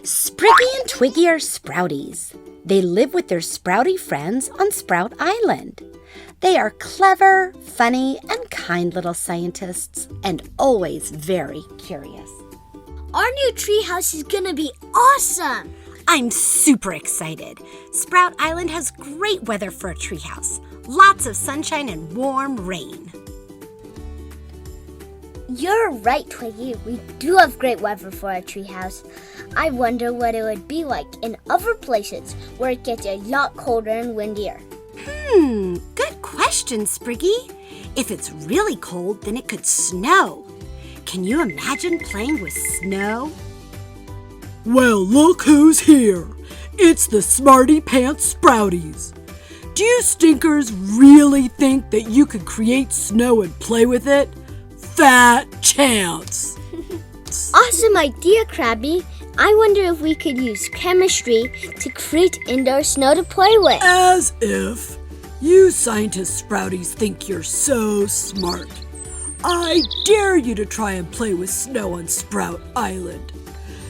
Spriggy and Twiggy are Sprowtees. They live with their Sprouty friends on Sprowt Island. They are clever, funny, and kind little scientists, and always very curious. Our new treehouse is gonna be awesome! I'm super excited. Sprowt Island has great weather for a treehouse. Lots of sunshine and warm rain. You're right, Twiggy. We do have great weather for a treehouse. I wonder what it would be like in other places where it gets a lot colder and windier. Good question, Spriggy. If it's really cold, then it could snow. Can you imagine playing with snow? Well, look who's here. It's the Smarty Pants Sprowtees. Do you stinkers really think that you could create snow and play with it? Fat chance! Awesome idea, Krabby. I wonder if we could use chemistry to create indoor snow to play with. As if. You scientist Sprouties think you're so smart. I dare you to try and play with snow on Sprowt Island.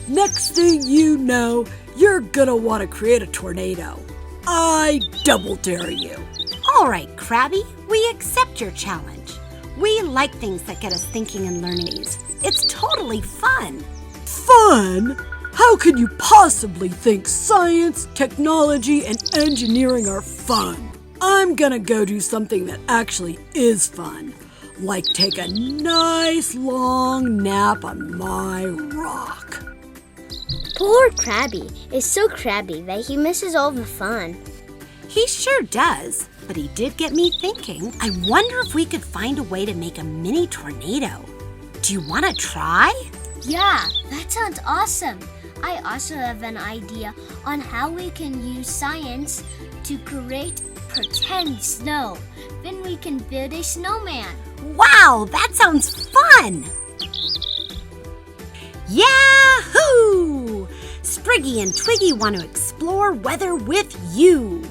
Next thing you know, you're gonna want to create a tornado. I double dare you. All right, Krabby, we accept your challenge. We like things that get us thinking and learning. It's totally fun. Fun? How can you possibly think science, technology, and engineering are fun? I'm gonna go do something that actually is fun, like take a nice long nap on my rock. Poor Krabby is so crabby that he misses all the fun. He sure does, but he did get me thinking. I wonder if we could find a way to make a mini tornado. Do you want to try? Yeah, that sounds awesome. I also have an idea on how we can use science to create pretend snow. Then we can build a snowman. Wow, that sounds fun! Yahoo! Spriggy and Twiggy want to explore weather with you.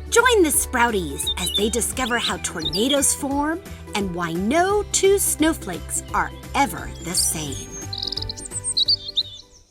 Join the Sprowtees as they discover how tornadoes form and why no two snowflakes are ever the same.